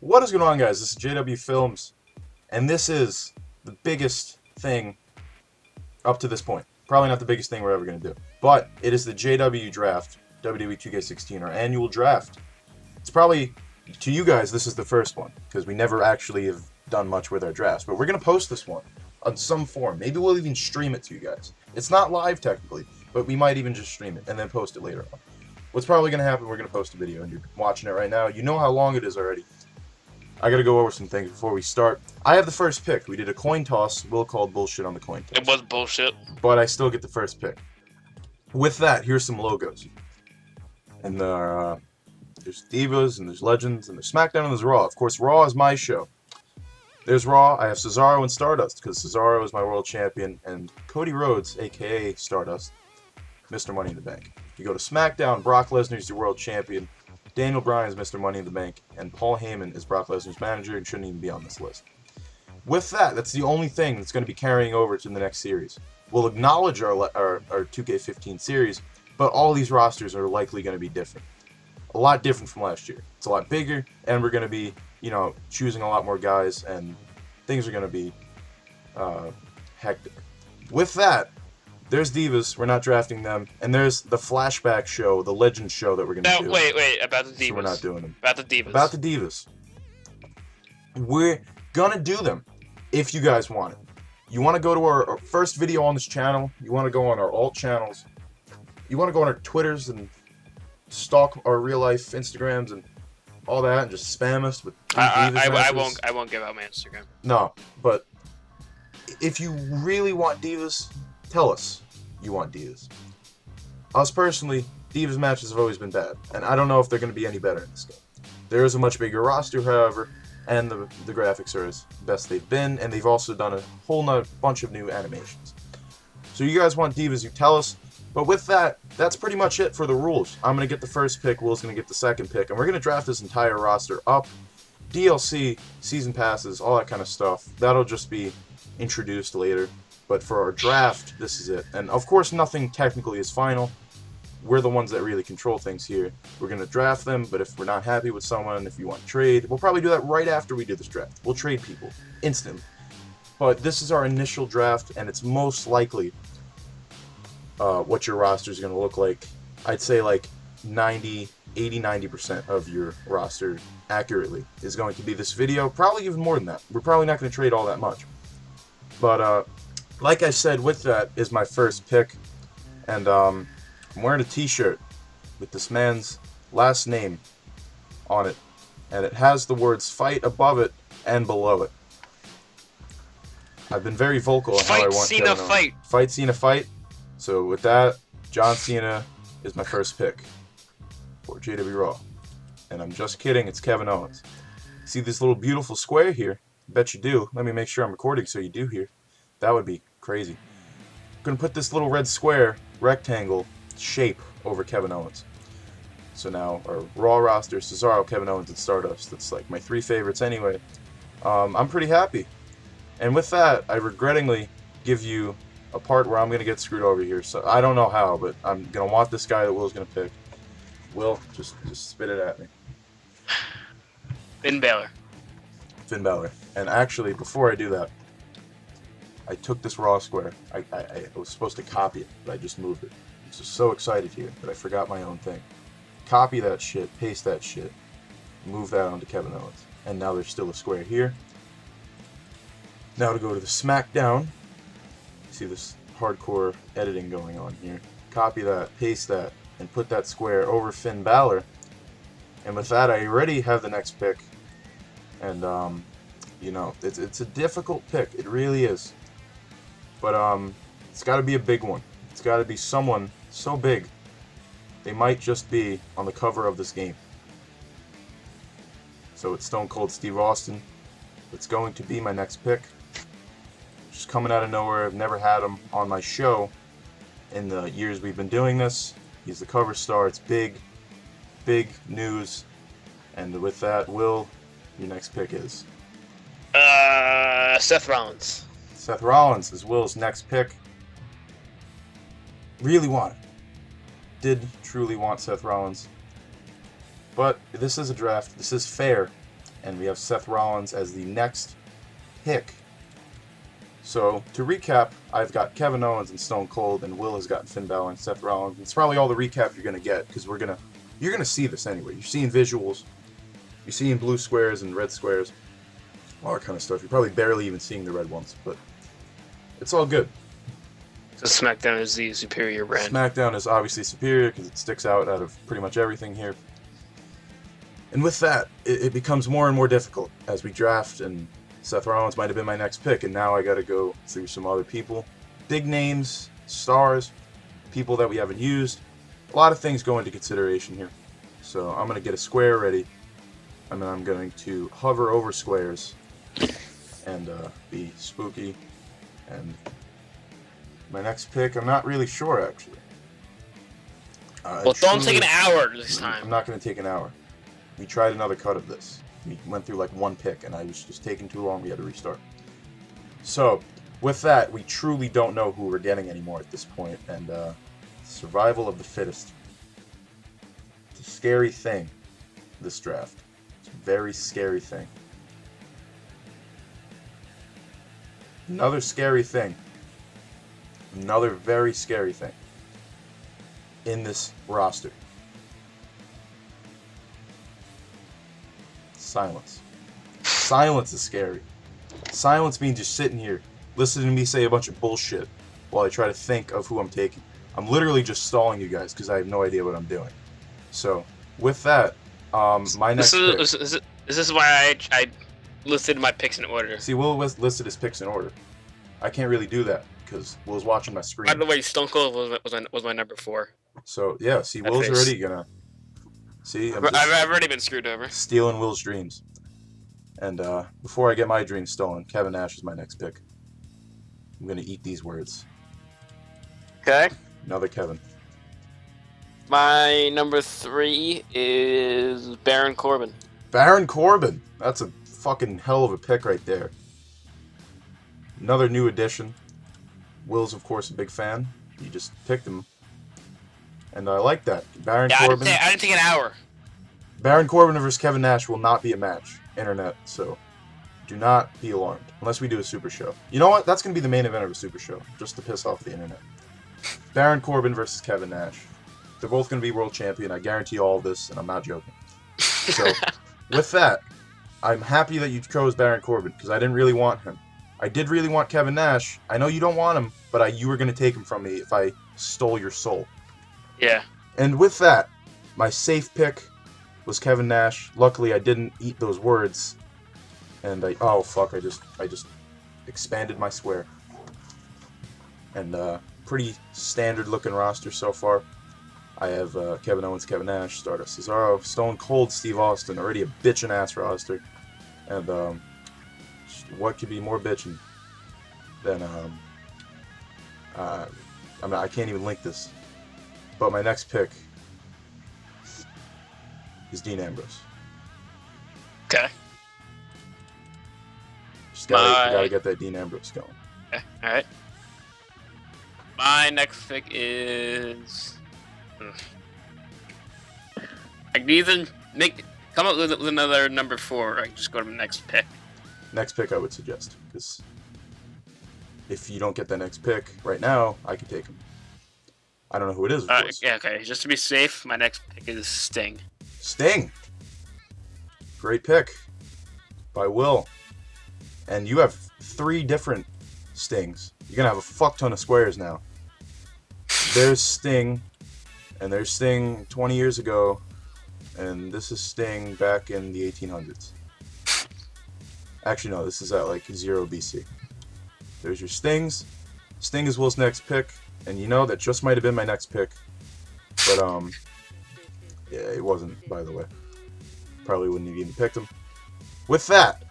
What is going on, guys? This is JW Films, and this is the biggest thing up to this point. Probably not the biggest thing we're ever going to do, but it is the JW Draft, WWE 2K16, our annual draft. It's probably, to you guys, this is the first one, because we never actually have done much with our drafts, but we're going to post this one on some form. Maybe we'll even stream it to you guys. It's not live, technically, but we might even just stream it and then post it later on. What's probably going to happen, we're going to post a video, and you're watching it right now. You know how long it is already. I gotta go over some things before we start. I have the first pick. We did a coin toss. Will called bullshit on the coin toss. It was bullshit. But I still get the first pick. With that, here's some logos. And there's Divas, and there's Legends, and there's SmackDown, and there's Raw. Of course, Raw is my show. There's Raw. I have Cesaro and Stardust, because Cesaro is my world champion, and Cody Rhodes, a.k.a. Stardust, Mr. Money in the Bank. You go to SmackDown, Brock Lesnar is your world champion. Daniel Bryan is Mr. Money in the Bank, and Paul Heyman is Brock Lesnar's manager and shouldn't even be on this list. With that, that's the only thing that's going to be carrying over to the next series. We'll acknowledge our 2K15 series, but all these rosters are likely going to be different. A lot different from last year. It's a lot bigger, and we're going to be, choosing a lot more guys, and things are going to be hectic. With that, there's Divas, we're not drafting them, and there's the flashback show, the legend show that we're going to do. Wait, about the Divas. So we're not doing them. About the Divas. About the Divas. We're going to do them if you guys want it. You want to go to our first video on this channel, you want to go on our alt channels, you want to go on our Twitters and stalk our real life Instagrams and all that and just spam us with I won't give out my Instagram. No, but if you really want Divas, tell us you want Divas. Us personally, Divas matches have always been bad, and I don't know if they're going to be any better in this game. There is a much bigger roster, however, and the graphics are as best they've been, and they've also done a whole bunch of new animations. So you guys want Divas, you tell us. But with that, that's pretty much it for the rules. I'm going to get the first pick, Will's going to get the second pick, and we're going to draft this entire roster up. DLC, season passes, all that kind of stuff. That'll just be introduced later. But for our draft, this is it. And of course, nothing technically is final. We're the ones that really control things here. We're going to draft them, but if we're not happy with someone, if you want to trade, we'll probably do that right after we do this draft. We'll trade people instantly. But this is our initial draft, and it's most likely what your roster is going to look like. I'd say like 90% of your roster accurately is going to be this video. Probably even more than that. We're probably not going to trade all that much. But, like I said, with that is my first pick, and I'm wearing a t-shirt with this man's last name on it, and it has the words fight above it and below it. I've been very vocal on how I want Kevin Owens. Fight. Fight Cena fight. So with that, John Cena is my first pick for JW Raw. And I'm just kidding, it's Kevin Owens. See this little beautiful square here? Bet you do. Let me make sure I'm recording so you do hear. That would be crazy. I'm going to put this little red square, rectangle, shape over Kevin Owens. So now our Raw roster, Cesaro, Kevin Owens, and Stardust. That's like my three favorites anyway. I'm pretty happy. And with that, I regrettingly give you a part where I'm going to get screwed over here. So I don't know how, but I'm going to want this guy that Will's going to pick. Will, just spit it at me. Finn Balor. Finn Balor. And actually, before I do that, I took this Raw square. I was supposed to copy it, but I just moved it. I'm just so excited here that I forgot my own thing. Copy that shit, paste that shit, move that onto Kevin Owens. And now there's still a square here. Now to go to the SmackDown. See this hardcore editing going on here. Copy that, paste that, and put that square over Finn Balor. And with that, I already have the next pick. And, it's a difficult pick. It really is. But, it's got to be a big one. It's got to be someone so big, they might just be on the cover of this game. So it's Stone Cold Steve Austin. It's going to be my next pick. Just coming out of nowhere. I've never had him on my show in the years we've been doing this. He's the cover star. It's big news. And with that, Will, your next pick is? Seth Rollins. Seth Rollins is Will's next pick. Really want it. Did truly want Seth Rollins. But this is a draft. This is fair. And we have Seth Rollins as the next pick. So, to recap, I've got Kevin Owens and Stone Cold, and Will has gotten Finn Balor and Seth Rollins. It's probably all the recap you're going to get, because you're going to see this anyway. You're seeing visuals. You're seeing blue squares and red squares. All that kind of stuff. You're probably barely even seeing the red ones, but it's all good. So SmackDown is the superior brand. SmackDown is obviously superior, because it sticks out of pretty much everything here. And with that, it becomes more and more difficult as we draft, and Seth Rollins might have been my next pick, and now I got to go through some other people. Big names, stars, people that we haven't used. A lot of things go into consideration here. So I'm going to get a square ready, and then I'm going to hover over squares and be spooky. And my next pick, I'm not really sure, actually. Well, don't take an hour this time. I'm not going to take an hour. We tried another cut of this. We went through like one pick, and I was just taking too long. We had to restart. So, with that, we truly don't know who we're getting anymore at this point, and survival of the fittest. It's a scary thing, this draft. It's a very scary thing. Another scary thing. Another very scary thing in this roster. Silence. Silence is scary. Silence means you're sitting here listening to me say a bunch of bullshit while I try to think of who I'm taking. I'm literally just stalling you guys because I have no idea what I'm doing. So, with that, my next pick... This is why I listed my picks in order. See, Will listed his picks in order. I can't really do that because Will's watching my screen. By the way, Stone Cold was my number 4. So, yeah, see, Will's already gonna... See, I've already been screwed over. Stealing Will's dreams. And before I get my dreams stolen, Kevin Nash is my next pick. I'm going to eat these words. Okay. Another Kevin. My number 3 is Baron Corbin. Baron Corbin! That's a fucking hell of a pick right there. Another new addition. Will's, of course, a big fan. You just picked him. And I like that. Baron Corbin. I didn't take an hour. Baron Corbin versus Kevin Nash will not be a match. Internet, so do not be alarmed. Unless we do a super show. You know what? That's going to be the main event of a super show. Just to piss off the internet. Baron Corbin versus Kevin Nash. They're both going to be world champion. I guarantee all of this, and I'm not joking. So, with that, I'm happy that you chose Baron Corbin, because I didn't really want him. I did really want Kevin Nash. I know you don't want him, but you were going to take him from me if I stole your soul. Yeah. And with that, my safe pick was Kevin Nash. Luckily, I didn't eat those words. And oh fuck, I just expanded my square. And pretty standard looking roster so far. I have Kevin Owens, Kevin Nash, Stardust Cesaro, Stone Cold, Steve Austin, already a bitchin' ass roster. And what could be more bitchin' than I can't even link this. But my next pick is Dean Ambrose. Okay. Just gotta get that Dean Ambrose going. Okay. All right. My next pick is. I can either come up with another number 4, or I can just go to the next pick. Next pick, I would suggest, because if you don't get that next pick right now, I can take him. I don't know who it is, of course. Yeah, okay. Just to be safe, my next pick is Sting. Sting! Great pick by Will. And you have 3 different Stings. You're going to have a fuck ton of squares now. There's Sting, and there's Sting 20 years ago, and this is Sting back in the 1800s. Actually, no, this is at like 0 BC. There's your Stings. Sting is Will's next pick. And you know, that just might have been my next pick. But, yeah, it wasn't, by the way. Probably wouldn't have even picked him. With that,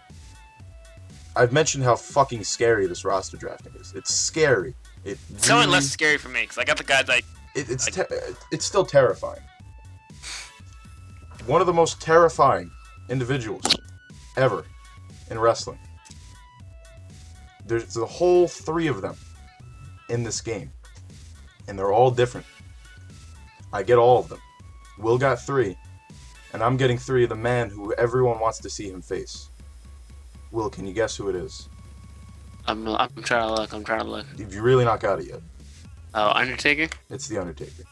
I've mentioned how fucking scary this roster drafting is. It's scary. It's really less scary for me, because I got the guys like... It's still terrifying. One of the most terrifying individuals ever in wrestling. There's a whole 3 of them in this game. And they're all different. I get all of them. Will got 3. And I'm getting 3 of the man who everyone wants to see him face. Will, can you guess who it is? I'm trying to look. I'm trying to look. If you really not got it yet. Oh, Undertaker? It's The Undertaker.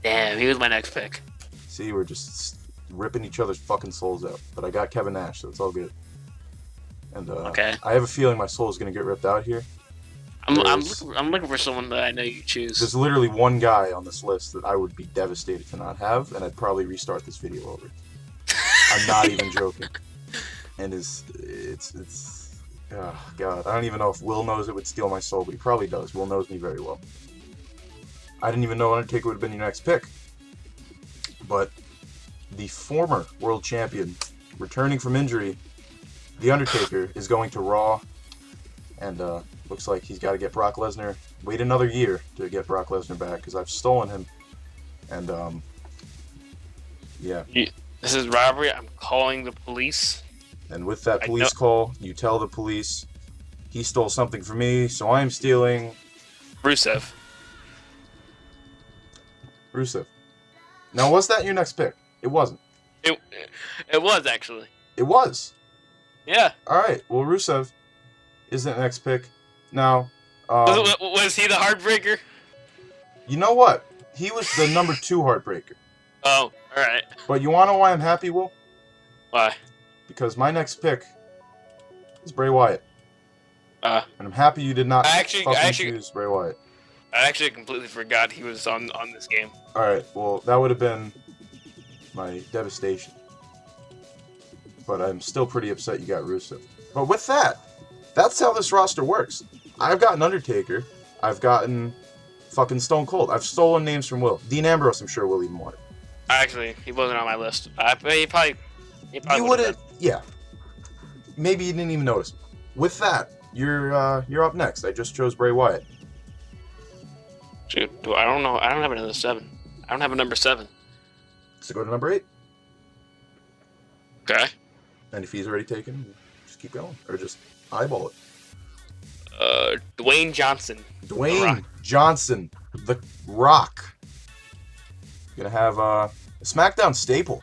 Damn, he was my next pick. See, we're just ripping each other's fucking souls out. But I got Kevin Nash, so it's all good. And Okay. I have a feeling my soul is going to get ripped out here. I'm looking for someone that I know you choose. There's literally one guy on this list that I would be devastated to not have, and I'd probably restart this video over. I'm not even joking. And it's oh god, I don't even know if Will knows it would steal my soul, but he probably does. Will knows me very well. I didn't even know Undertaker would have been your next pick. But the former world champion, returning from injury, The Undertaker, is going to Raw, and looks like he's got to get Brock Lesnar. Wait another year to get Brock Lesnar back, because I've stolen him. And, yeah. This is robbery. I'm calling the police. And with that police call, you tell the police, he stole something from me, so I'm stealing... Rusev. Now, was that your next pick? It wasn't. It was, actually. It was? Yeah. Alright, well, Rusev is the next pick. Now, was he the heartbreaker? You know what? He was the number 2 heartbreaker. Oh, alright. But you wanna know why I'm happy, Will? Why? Because my next pick is Bray Wyatt. And I'm happy you did not choose Bray Wyatt. I actually completely forgot he was on this game. Alright, well, that would have been my devastation. But I'm still pretty upset you got Rusev. But with that, that's how this roster works. I've gotten Undertaker. I've gotten fucking Stone Cold. I've stolen names from Will. Dean Ambrose, I'm sure Will even wanted. Actually, he wasn't on my list. He probably you would have, yeah. Maybe you didn't even notice. With that, you're up next. I just chose Bray Wyatt. Shoot, I don't know. I don't have another 7. I don't have a number 7. So go to number 8. Okay. And if he's already taken, just keep going. Or just eyeball it. Dwayne Johnson. Dwayne Johnson. The Rock. Gonna have a SmackDown staple.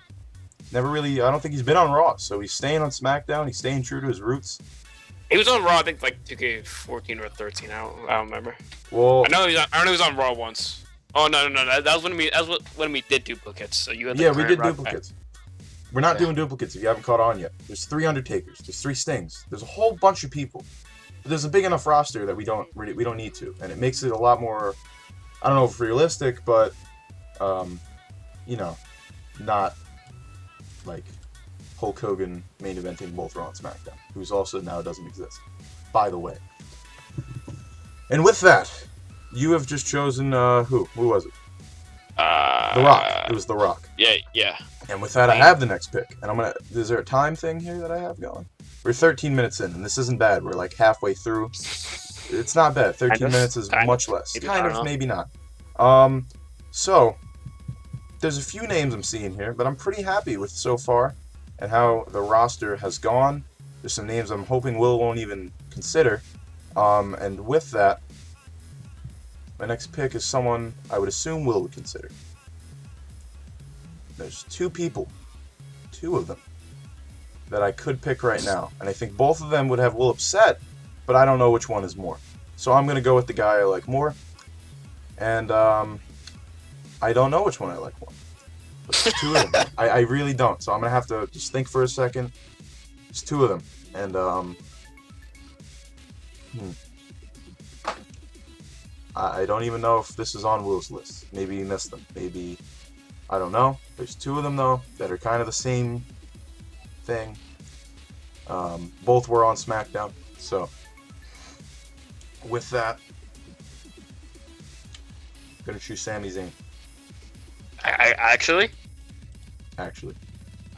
Never really, I don't think he's been on Raw, so he's staying on SmackDown. He's staying true to his roots. He was on Raw, I think, like 2K14 or 13. I don't remember. Well, I know he was on Raw once. Oh no! That was when we did duplicates. So you had the we did duplicates. We're not doing duplicates if you haven't caught on yet. There's 3 Undertakers. There's 3 Stings. There's a whole bunch of people. But there's a big enough roster that we don't need to, and it makes it a lot more, I don't know if realistic, but you know, not like Hulk Hogan main eventing both Raw and SmackDown, who's also now doesn't exist, by the way. And with that, you have just chosen who was it? The Rock. It was The Rock. Yeah. And with that, I have the next pick. And I'm gonna. Is there a time thing here that I have going? We're 13 minutes in, and this isn't bad. We're like halfway through. It's not bad. 13 minutes is much less. Kind of, maybe not. So there's a few names I'm seeing here, but I'm pretty happy with so far and how the roster has gone. There's some names I'm hoping Will won't even consider. And with that, my next pick is someone I would assume Will would consider. There's 2 people, 2 of them, that I could pick right now. And I think both of them would have Will upset, but I don't know which one is more. So I'm going to go with the guy I like more. And I don't know which one I like more. But there's 2 of them. I really don't. So I'm going to have to just think for a second. There's 2 of them. And I don't even know if this is on Will's list. Maybe he missed them. Maybe, I don't know. There's 2 of them, though, that are kind of the same thing. Both were on SmackDown. So, with that, I'm going to choose Sami Zayn. Actually?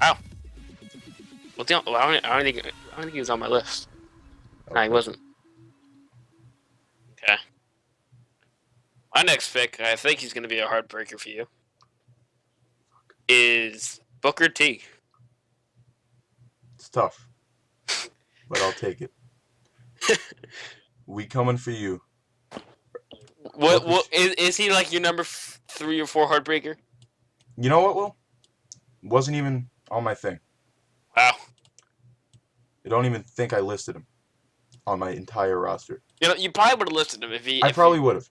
Wow. Well, I don't think he was on my list. Okay. No, he wasn't. Okay. My next pick, I think he's going to be a heartbreaker for you, is Booker T. It's tough, but I'll take it. We coming for you. What is he like your number 3 or 4 heartbreaker? You know what, Will? Wasn't even on my thing. Wow. I don't even think I listed him on my entire roster. You know, you probably would have listed him I probably would have.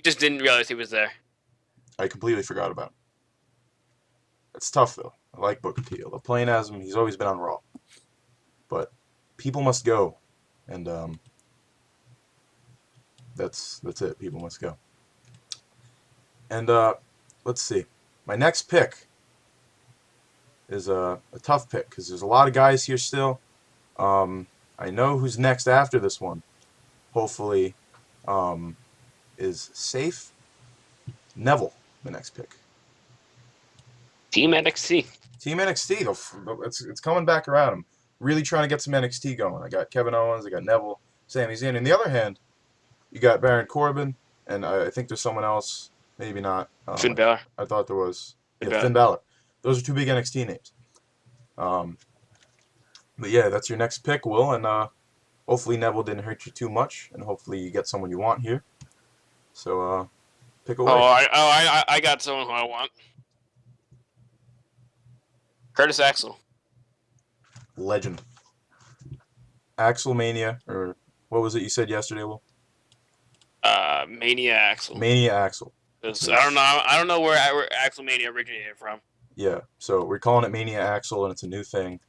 you just didn't realize he was there. I completely forgot about him. It's tough, though. I like Booker T. I love playing as him. He's always been on Raw. But people must go. And that's it. People must go. And let's see. My next pick is a tough pick because there's a lot of guys here still. I know who's next after this one. Hopefully, is safe. Neville, the next pick. Team NXT. Team NXT. It's coming back around. I'm really trying to get some NXT going. I got Kevin Owens. I got Neville. Sami Zayn. On the other hand, you got Baron Corbin, and I think there's someone else. Maybe not. Finn Balor. I thought there was. Finn Balor. Those are two big NXT names. But yeah, that's your next pick, Will, and hopefully Neville didn't hurt you too much, and hopefully you get someone you want here. So pick away. I got someone who I want. Curtis Axel. Legend. Axel Mania, or what was it you said yesterday, Will? Mania Axel. Mania Axel. I don't know where Axel Mania originated from. Yeah, so we're calling it Mania Axel, and it's a new thing.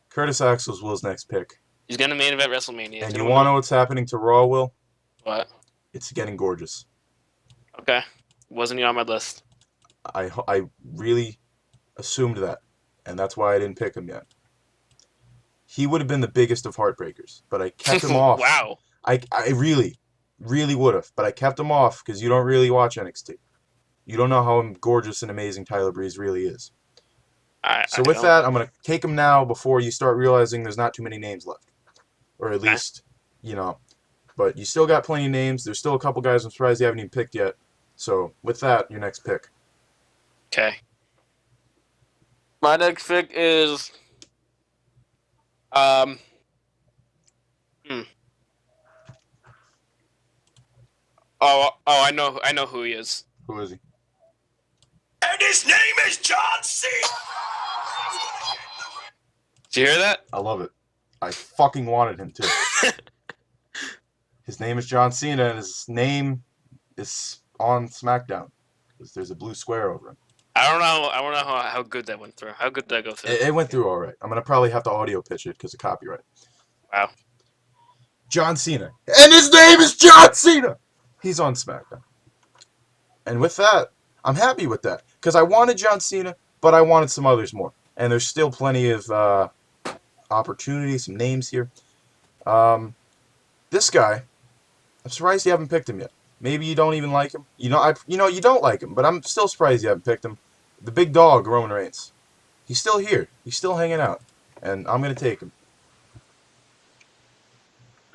Curtis Axel's Will's next pick. He's gonna main event WrestleMania. And you want to know what's happening to Raw, Will? What? It's getting gorgeous. Okay. Wasn't even on my list. I really assumed that, and that's why I didn't pick him yet. He would have been the biggest of heartbreakers, but I kept him off. Wow. I really would have, but I kept him off because you don't really watch NXT. You don't know how gorgeous and amazing Tyler Breeze really is. So with that, I'm going to take him now before you start realizing there's not too many names left. Or at least, but you still got plenty of names. There's still a couple guys I'm surprised you haven't even picked yet. So with that, your next pick. Okay. My next pick is Oh, I know who he is. Who is he? And his name is John Cena! Did you hear that? I love it. I fucking wanted him to. His name is John Cena, and his name is on SmackDown. There's a blue square over him. I don't know how good that went through. How good did that go through? It went through all right. I'm going to probably have to audio pitch it because of copyright. Wow. John Cena. And his name is John Cena! He's on SmackDown. And with that, I'm happy with that. Because I wanted John Cena, but I wanted some others more. And there's still plenty of opportunities, some names here. This guy, I'm surprised you haven't picked him yet. Maybe you don't even like him. You don't like him, but I'm still surprised you haven't picked him. The big dog, Roman Reigns. He's still here. He's still hanging out. And I'm going to take him.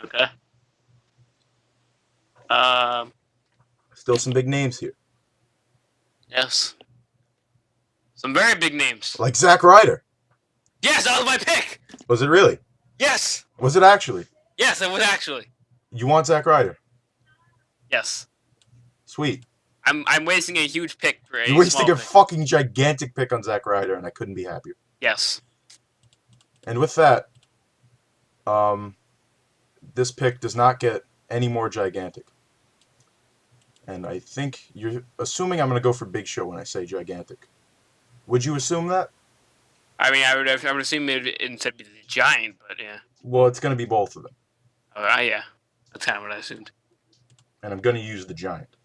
Okay. Still some big names here. Yes. Some very big names. Like Zack Ryder. Yes, that was my pick. Was it really? Yes. Was it actually? Yes, it was actually. You want Zack Ryder? Yes. Sweet. I'm wasting a huge pick for a You're wasting small a pick. fucking gigantic pick on Zack Ryder, and I couldn't be happier. Yes. And with that, this pick does not get any more gigantic. And I think you're assuming I'm going to go for Big Show when I say gigantic. Would you assume that? I mean, I would assume it instead be the Giant, but yeah. Well, it's going to be both of them. Yeah. That's kind of what I assumed. And I'm going to use the Giant.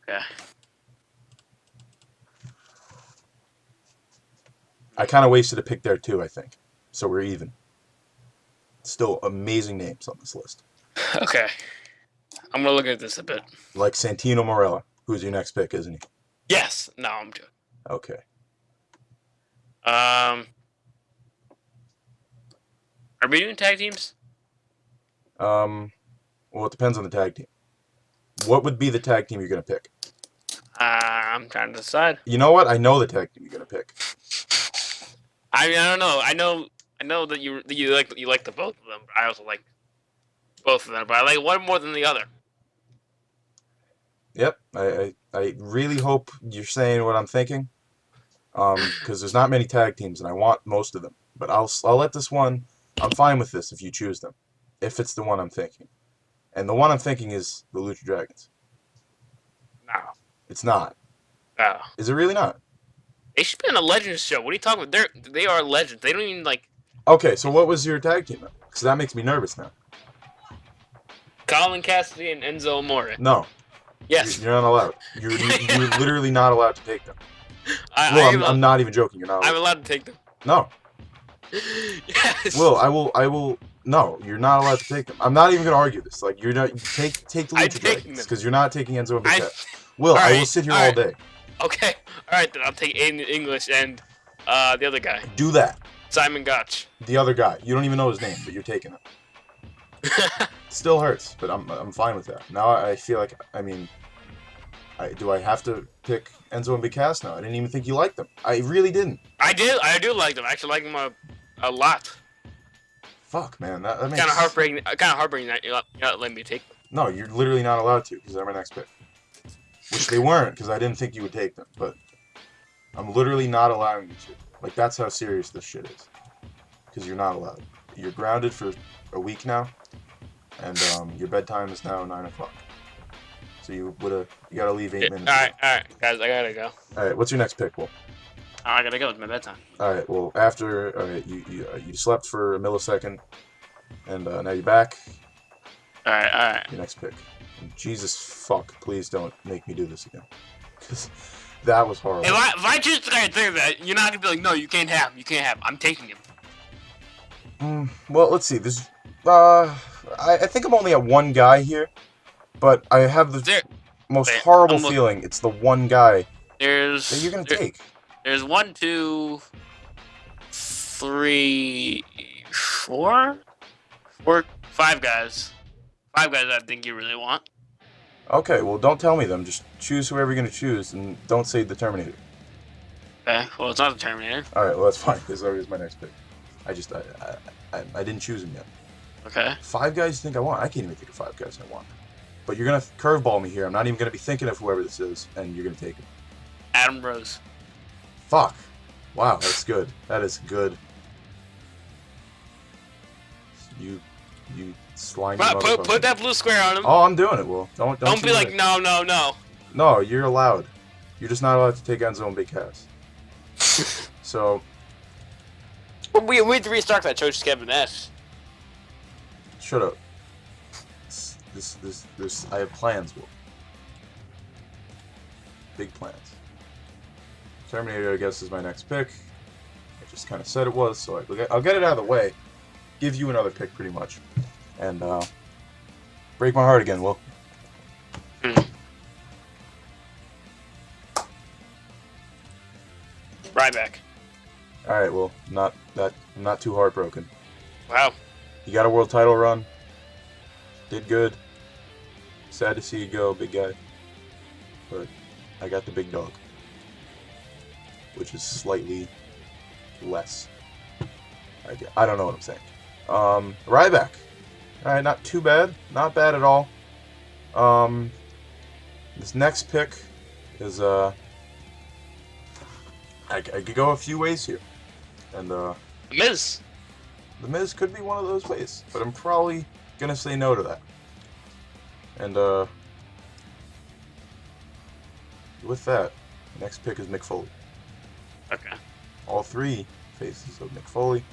Okay. I kind of wasted a pick there too, I think. So we're even. Still amazing names on this list. Okay. I'm going to look at this a bit. Like Santino Marella, who's your next pick, isn't he? Yes. No, I'm joking. Okay. Are we doing tag teams? Well, it depends on the tag team. What would be the tag team you're going to pick? I'm trying to decide. You know what? I know the tag team you're going to pick. I mean, I don't know. I know that you like the both of them. But I also like both of them, but I like one more than the other. Yep, I I really hope you're saying what I'm thinking. Because there's not many tag teams, and I want most of them. But I'll let this one. I'm fine with this if you choose them, if it's the one I'm thinking. And the one I'm thinking is the Lucha Dragons. No. It's not. No. Is it really not? They should be on a Legends show. What are you talking about? They are legends. They don't even like. Okay, so what was your tag team then? Because that makes me nervous now. Colin Cassidy and Enzo Amore. No. Yes. You're not allowed. You're literally not allowed to take them. I'm not even joking. You're not allowed. I'm allowed to take them. No. Yes. Will, I will. No, you're not allowed to take them. I'm not even gonna argue this. Like, you're not. Take the Lucha Dragons because you're not taking Enzo and Big Cat. Will, I will sit here all day. Okay. All right, then I'll take Aiden English and the other guy. Do that. Simon Gotch. The other guy. You don't even know his name, but you're taking him. Still hurts, but I'm fine with that. Now I feel like, I mean, do I have to pick Enzo and Big Cass now? I didn't even think you liked them. I really didn't. I do like them. I actually like them a lot. Fuck, man. That makes... Kind of heartbreaking. That you're not letting me take them. No, you're literally not allowed to because they're my next pick. Which they weren't because I didn't think you would take them, but I'm literally not allowing you to. Like, that's how serious this shit is. Because you're not allowed. You're grounded for a week now, and your bedtime is now 9 o'clock. So you gotta leave 8 minutes. All right, guys, I gotta go. All right, what's your next pick, Will? I gotta go. It's my bedtime. All right, well, you slept for a millisecond, and now you're back. All right. Your next pick. And Jesus fuck, please don't make me do this again. Because that was horrible. If I choose the right thing, that you're not gonna be like, no, you can't have him. You can't have him. I'm taking him. Well, let's see. This, I think I'm only at one guy here, but I have the most horrible feeling it's the one guy that you're gonna take. There's 1, 2, 3, 4, 5 guys. 5 guys I think you really want. Okay, well, don't tell me them. Just choose whoever you're gonna choose, and don't say the Terminator. Okay, well, it's not the Terminator. All right, well, that's fine because that was my next pick. I didn't choose him yet. Okay. 5 guys you think I want? I can't even think of 5 guys I want. But you're gonna curveball me here. I'm not even gonna be thinking of whoever this is, and you're gonna take him. Adam Rose. Fuck. Wow, that's good. That is good. You slimy motherfucker. Put that blue square on him. Oh, I'm doing it, Will. Don't be like, no. No, you're allowed. You're just not allowed to take Enzo and Big Cass. So... We had to restart that. Chose Kevin Nash. Shut up. I have plans, Will. Big plans. Terminator, I guess, is my next pick. I just kind of said it was, so I'll get it out of the way. Give you another pick, pretty much. And, break my heart again, Will. Ryback. Alright, well, I'm not too heartbroken. Wow. You got a world title run. Did good. Sad to see you go, big guy. But I got the big dog. Which is slightly less. I don't know what I'm saying. Ryback. Alright, not too bad. Not bad at all. This next pick is, I could go a few ways here. And, The Miz. The Miz could be one of those ways. But I'm probably gonna say no to that. And, with that, next pick is Mick Foley. Okay. All 3 faces of Mick Foley.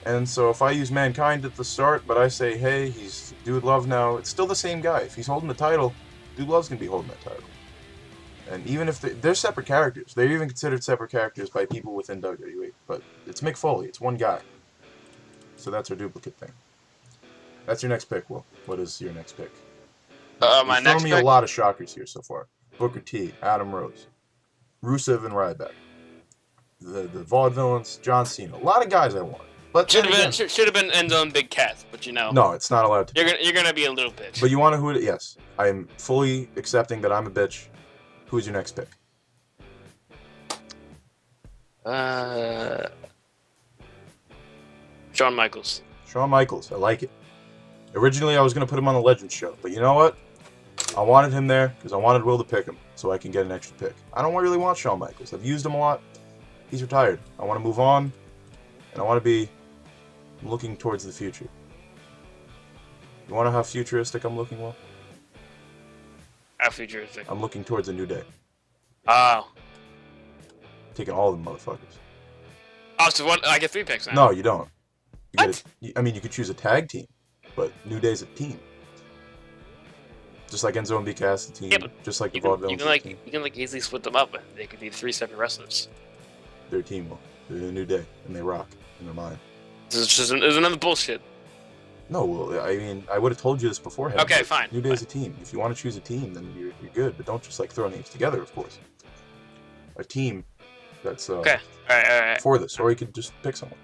And so if I use Mankind at the start, but I say, hey, he's Dude Love now, it's still the same guy. If he's holding the title, Dude Love's going to be holding that title. And even if they're separate characters. They're even considered separate characters by people within WWE. But it's Mick Foley. It's one guy. So that's our duplicate thing. That's your next pick, Will. What is your next pick? My You've next thrown me pick? a lot of shockers here so far. Booker T, Adam Rose, Rusev and Ryback. The Vaudevillains, John Cena. A lot of guys I want. But Should have been Enzo and Big Cat, but you know. No, it's not allowed to. You're gonna be a little bitch. But you want to who it is? Yes. I am fully accepting that I'm a bitch. Who's your next pick? Shawn Michaels. Shawn Michaels. I like it. Originally, I was going to put him on the Legends show. But you know what? I wanted him there because I wanted Will to pick him so I can get an extra pick. I don't really want Shawn Michaels. I've used him a lot. He's retired. I want to move on, and I want to be looking towards the future. You want to know how futuristic I'm looking, Will? How futuristic. I'm looking towards a new day. Oh. Taking all of them motherfuckers. Oh, so what? I get 3 picks now. No, you don't. You What? I mean, you could choose a tag team, but New Day's a team. Just like Enzo and BK is a team. Yeah, but just like the You can, Vaudevillains is a team. you can like easily split them up. They could be 3 separate wrestlers. They're a team, Will. They're a New Day, and they rock in their mind. This is another bullshit. No, Will. I mean, I would have told you this beforehand. Okay, but fine. New Day's a team. If you want to choose a team, then you're good. But don't just like throw names together, of course. A team that's Okay. All right. for this, or you could just pick someone.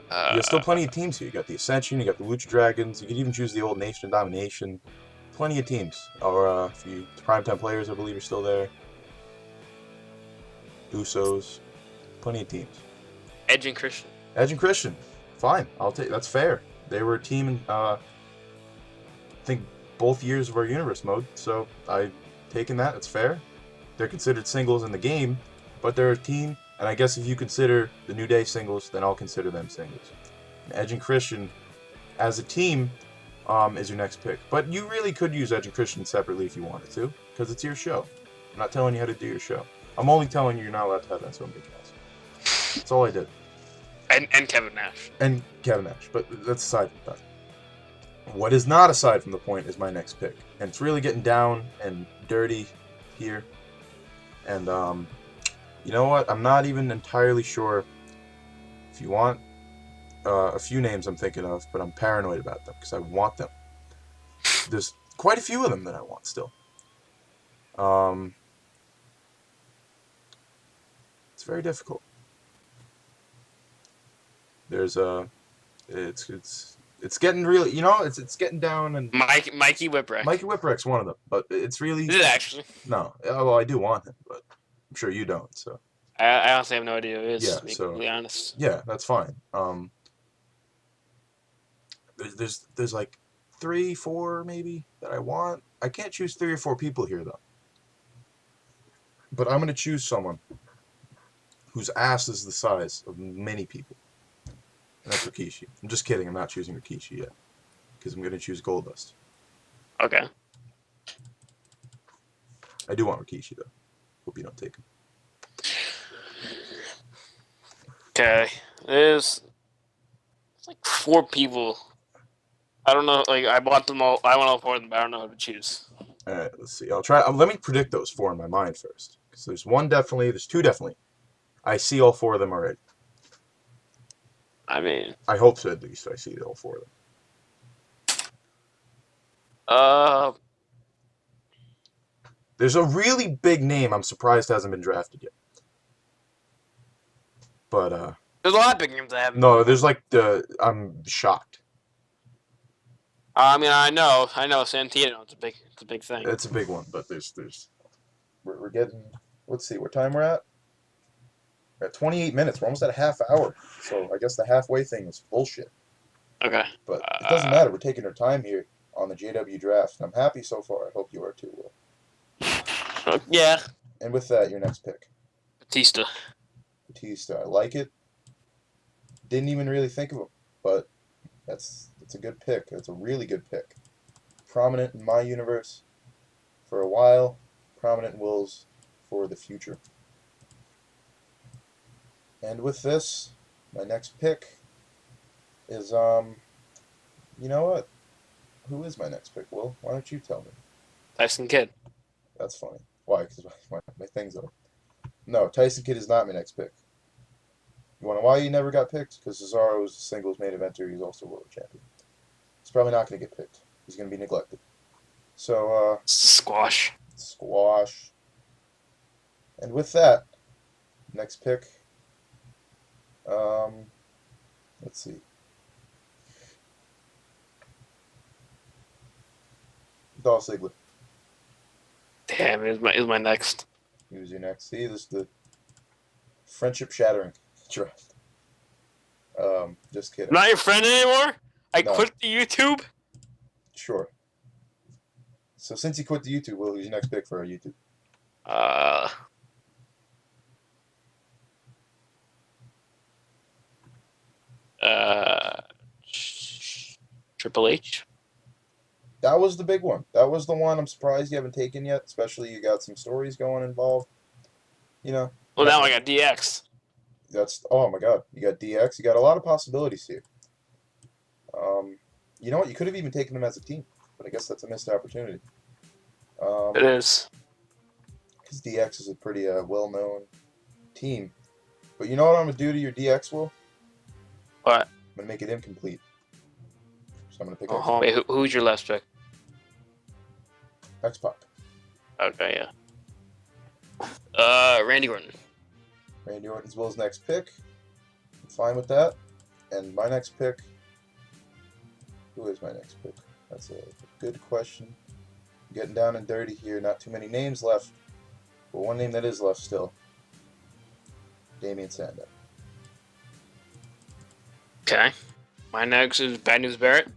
There's still plenty of teams here. You got the Ascension, you got the Lucha Dragons. You could even choose the old Nation of Domination. Plenty of teams. Or if you Primetime Players, I believe, are still there. Usos. Plenty of teams. Edge and Christian. Edge and Christian. Fine. I'll take. That's fair. They were a team in, I think, both years of our Universe mode. So I've taken that. It's fair. They're considered singles in the game, but they're a team. And I guess if you consider the New Day singles, then I'll consider them singles. And Edge and Christian, as a team, is your next pick. But you really could use Edge and Christian separately if you wanted to, because it's your show. I'm not telling you how to do your show. I'm only telling you you're not allowed to have that so big ass. That's all I did. And Kevin Nash. And Kevin Nash, but that's aside from that. What is not aside from the point is my next pick. And it's really getting down and dirty here. And, you know what? I'm not even entirely sure if you want a few names I'm thinking of, but I'm paranoid about them because I want them. There's quite a few of them that I want still. It's very difficult. There's it's getting really, you know, it's getting down and Mikey Whipwreck. Mikey Whipwreck's one of them, but it's really Is it actually? no. Well, I do want him, but I'm sure you don't. So I honestly have no idea who it is, Yeah, to be so- completely honest. yeah, that's fine. There's like 3, 4 maybe that I want. I can't choose 3 or 4 people here though. But I'm gonna choose someone whose ass is the size of many people. And that's Rikishi. I'm just kidding. I'm not choosing Rikishi yet because I'm gonna choose Goldust. Okay. I do want Rikishi though. Hope you don't take him. Okay. There's like 4 people. I don't know. Like I bought them all. I want all 4 of them, but I don't know who to choose. All right, let's see. I'll try. Let me predict those 4 in my mind first, because there's 1 definitely. There's 2 definitely. I see all 4 of them already. I mean, I hope so. At least I see all 4 of them. There's a really big name I'm surprised hasn't been drafted yet. But there's a lot of big names I haven't. no, there's like I'm shocked. I mean, I know, Santino. It's a big thing. It's a big one, but we're getting. Let's see what time we're at. We're at 28 minutes. We're almost at a half hour. So I guess the halfway thing is bullshit. Okay. But it doesn't matter. We're taking our time here on the JW draft, and I'm happy so far. I hope you are too, Will. Yeah. And with that, your next pick, Batista. Batista. I like it. Didn't even really think of him, but that's a good pick. It's a really good pick. Prominent in my universe for a while. Prominent in Will's for the future. And with this, my next pick is you know what? Who is my next pick, Will? Why don't you tell me? Tyson Kidd. That's funny. Why? Because my thing's up. No, Tyson Kidd is not my next pick. You want to know why he never got picked? Because Cesaro was a singles main eventer. He's also world champion. He's probably not going to get picked. He's going to be neglected. So, Squash. squash. And with that, next pick. Let's see. Dolph Ziggler. Damn, it was my next. Who's your next? See, this is the friendship shattering draft. Just kidding. I'm not your friend anymore? I No. quit the YouTube? Sure. So since you quit the YouTube, Will, who's your next pick for our YouTube? Triple H. That was the big one. That was the one I'm surprised you haven't taken yet, especially you got some stories going involved. You know. Well, now I got DX. That's, oh my God. You got DX. You got a lot of possibilities here. You know what? You could have even taken them as a team, but I guess that's a missed opportunity. It is. Because DX is a pretty well-known team. But you know what I'm going to do to your DX, Will? What? I'm going to make it incomplete. So I'm going to pick Wait, who's your last pick? X-Pac. Okay, yeah. Randy Orton. Randy Orton's Will's next pick. I'm fine with that. And my next pick... Who is my next pick? That's a good question. I'm getting down and dirty here. Not too many names left. But one name that is left still. Damian Sandow. Okay. My next is Bad News Barrett.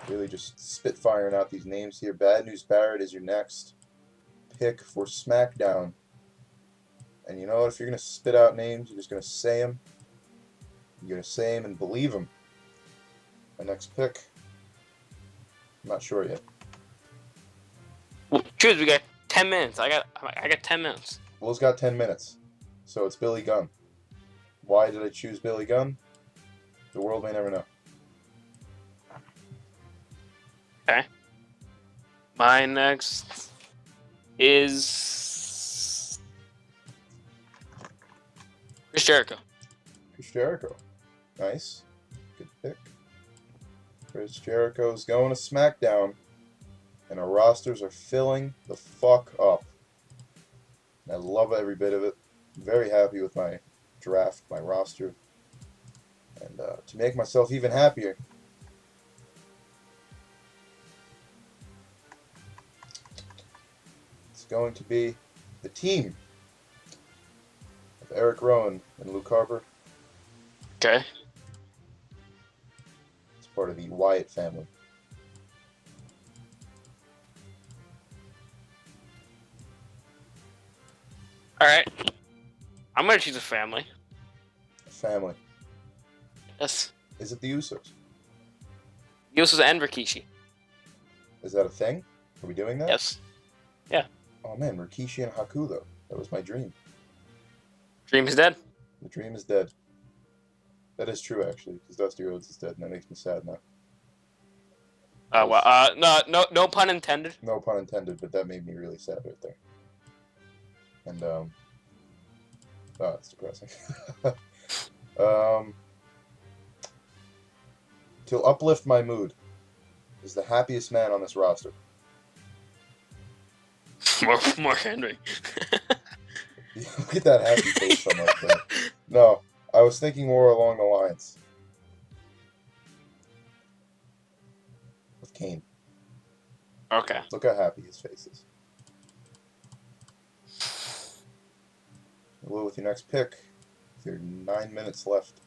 Really just spitfiring out these names here. Bad News Barrett is your next pick for SmackDown. And you know what? If you're going to spit out names, you're just going to say them. You're going to say them and believe them. My next pick, I'm not sure yet. Well, choose. We got 10 minutes. I got 10 minutes. Will's got 10 minutes, so it's Billy Gunn. Why did I choose Billy Gunn? The world may never know. Okay. My next is Chris Jericho. Chris Jericho, nice, good pick. Chris Jericho's going to SmackDown, and our rosters are filling the fuck up. I love every bit of it. I'm very happy with my draft, my roster. And to make myself even happier, it's going to be the team of Eric Rowan and Luke Harper. Okay. Part of the Wyatt family. Alright. I'm gonna choose a family. Family. Yes. Is it the Usos? Usos and Rikishi. Is that a thing? Are we doing that? Yes. Yeah. Oh man, Rikishi and Haku though. That was my dream. Dream is dead. The dream is dead. That is true actually, because Dusty Rhodes is dead, and that makes me sad now. Well, no pun intended. No pun intended, but that made me really sad right there. And oh, it's depressing. To uplift my mood is the happiest man on this roster. Mark Henry. Look at that happy face on that thing. No, I was thinking more along the lines of Kane. Okay. Look how happy his face is. Will, with your next pick, with your 9 minutes left.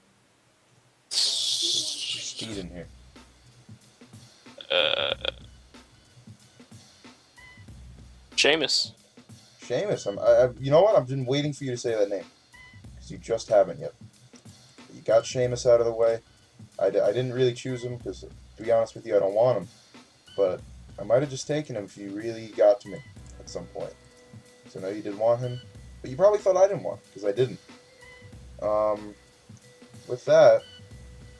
Speed in here. Sheamus. Sheamus. You know what? I've been waiting for you to say that name. Because you just haven't yet. You got Sheamus out of the way. I didn't really choose him because, to be honest with you, I don't want him. But I might have just taken him if you really got to me at some point. So I know you didn't want him. But you probably thought I didn't want him because I didn't. With that,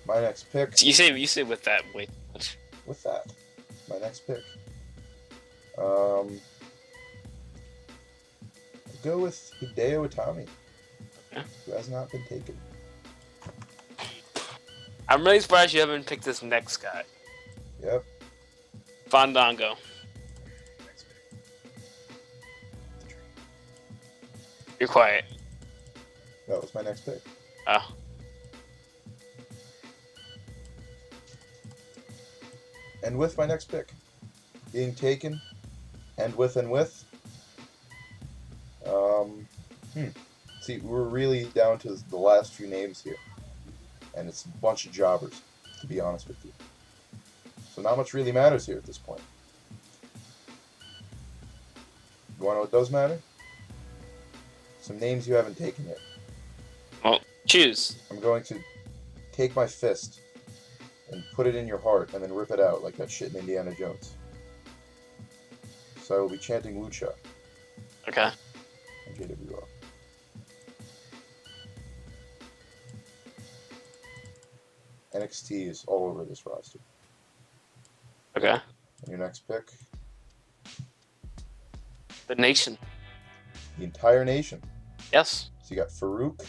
my next pick... You say with that way too much. With that, my next pick. Go with Hideo Itami, who has not been taken. I'm really surprised you haven't picked this next guy. Yep. Fandango. You're quiet. That was my next pick. Oh. And with my next pick being taken, and with, see, we're really down to the last few names here. And it's a bunch of jobbers, to be honest with you. So not much really matters here at this point. want to know what does matter? Some names you haven't taken yet. Well, choose. I'm going to take my fist and put it in your heart and then rip it out like that shit in Indiana Jones. So I will be chanting Lucha Okay. on JWR. NXT is all over this roster. Okay. And your next pick, The Nation. the entire nation. Yes. So you got Farouk,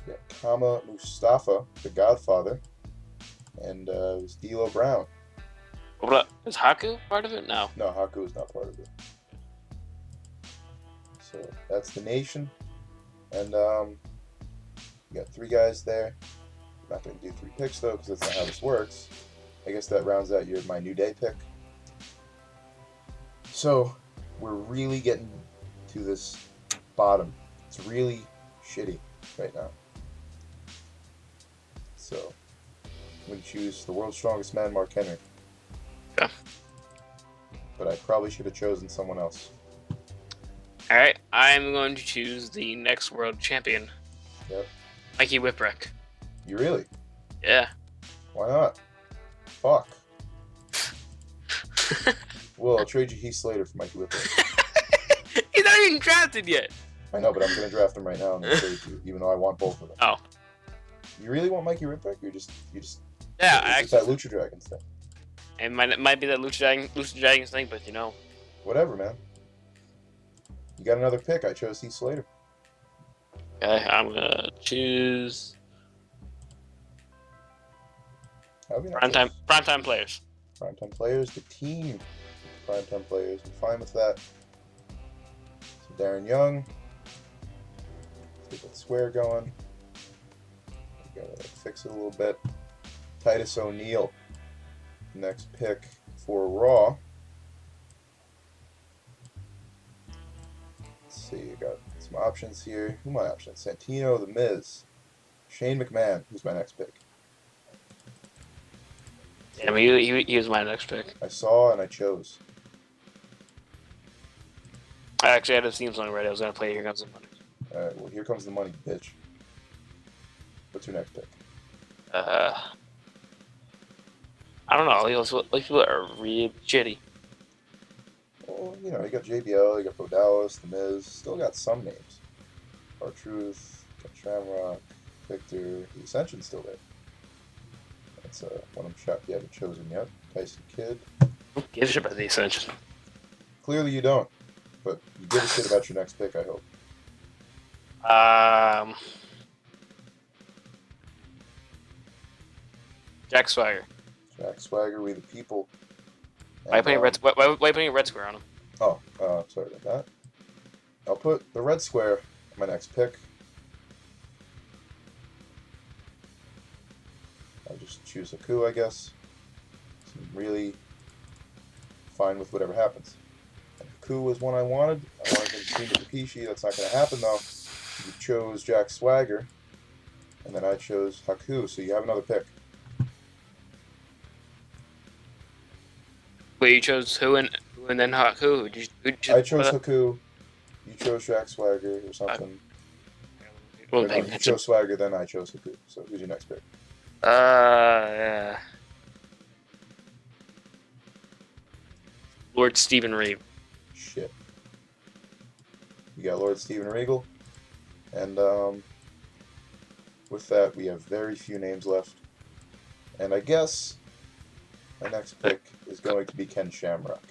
you got Kama Mustafa, the Godfather, and it was D'Lo Brown. What about, is Haku part of it? No. No, Haku is not part of it. So that's the nation, and you got 3 guys there. I'm not going to do 3 picks though, because that's not how this works. I guess that rounds out my New Day pick. So we're really getting to this bottom. It's really shitty right now. So I'm going to choose the world's strongest man, Mark Henry. Okay. But I probably should have chosen someone else. Alright, I'm going to choose the next world champion. Yep. Mikey Whipwreck. You really? Yeah. Why not? Fuck. Well, I'll trade you Heath Slater for Mikey Whipwreck. He's not even drafted yet. I know, but I'm going to draft him right now and then trade you, even though I want both of them. Oh. You really want Mikey Whipwreck? You just. Yeah, it's I just that Lucha Dragons thing. It might be that Lucha Dragons thing, but you know. Whatever, man. You got another pick. I chose Heath Slater. Okay, I'm gonna choose How would you not choose? primetime players. Primetime players, the team. Primetime players. I'm fine with that. So Darren Young. Let's get that square going. Gotta fix it a little bit. Titus O'Neil. Next pick for Raw. Let's see, you got some options here. Who are my options? Santino, The Miz, Shane McMahon. Who's my next pick? Yeah, I mean, he was my next pick. I saw and I chose. I actually had a theme song ready. I was gonna play Here Comes the Money. Alright, well, here comes the money, bitch. What's your next pick? I don't know. These people are really shitty. Well, you know, you got JBL, you got Bo Dallas, The Miz. Still got some names. R-Truth, got Shamrock, Victor. The Ascension's still there. That's one I'm shocked you haven't chosen yet. Tyson Kidd. Who gives a shit about the Ascension? Clearly you don't, but you give a shit about your next pick, I hope. Jack Swagger. Jack Swagger, We the People. Why are you putting a red square on him? Oh, sorry about that. I'll put the red square on my next pick. I'll just choose Haku, I guess. So I'm really fine with whatever happens. And Haku was one I wanted. I wanted him to team with Rikishi. That's not going to happen, though. You chose Jack Swagger, and then I chose Haku, so you have another pick. Wait, you chose who and then Haku? I chose Haku. You chose Jack Swagger or something. Well, Or no, you chose Swagger, then I chose Haku. So who's your next pick? Yeah. Lord Steven Reeve. Shit. You got Lord Steven Regal. And with that, we have very few names left. And I guess my next pick is going to be Ken Shamrock.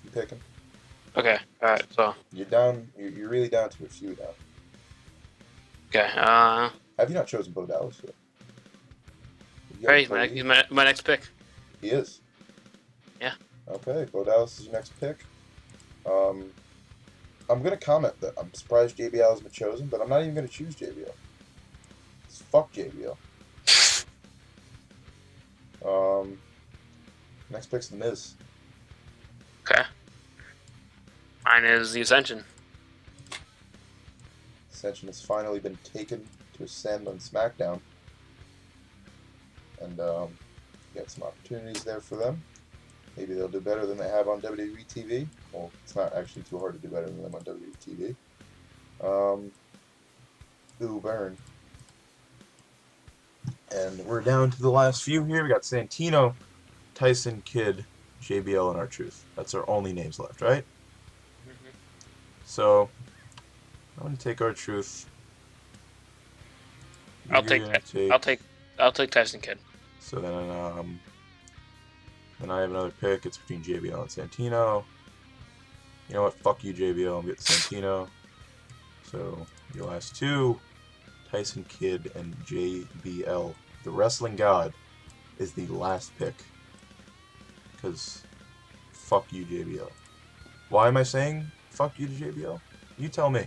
You picking? Okay, alright, so. You're down. You're really down to a few now. Okay, Have you not chosen Bo Dallas yet? alright, he's my next pick. He is? Yeah. Okay, Bo Dallas is your next pick. I'm going to comment that I'm surprised JBL has been chosen, but I'm not even going to choose JBL. Fuck JBL. Next pick's The Miz. Okay. Mine is the Ascension. Ascension has finally been taken to ascend on SmackDown. And got some opportunities there for them. Maybe they'll do better than they have on WWE TV. Well, it's not actually too hard to do better than them on WWE TV. Ooh, burn. And we're down to the last few here. We got Santino, Tyson Kidd, JBL, and R-Truth. That's our only names left, right? Mm-hmm. So, I'm going to take R-Truth. I'll take Tyson Kidd. So then I have another pick. It's between JBL and Santino. You know what? Fuck you, JBL. I'm getting Santino. So your last two, Tyson Kidd and JBL. The Wrestling God is the last pick. Because fuck you, JBL. Why am I saying fuck you to JBL? You tell me.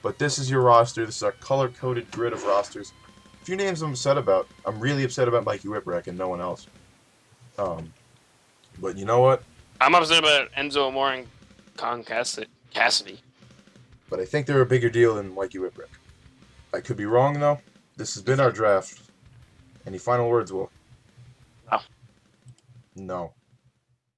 But this is your roster. This is our color-coded grid of rosters. A few names I'm upset about. I'm really upset about Mikey Whipwreck and no one else. But you know what? I'm upset about Enzo Amore and Con Cassidy. But I think they're a bigger deal than Mikey Whipwreck. I could be wrong, though. This has been our draft. Any final words, Will? No. No.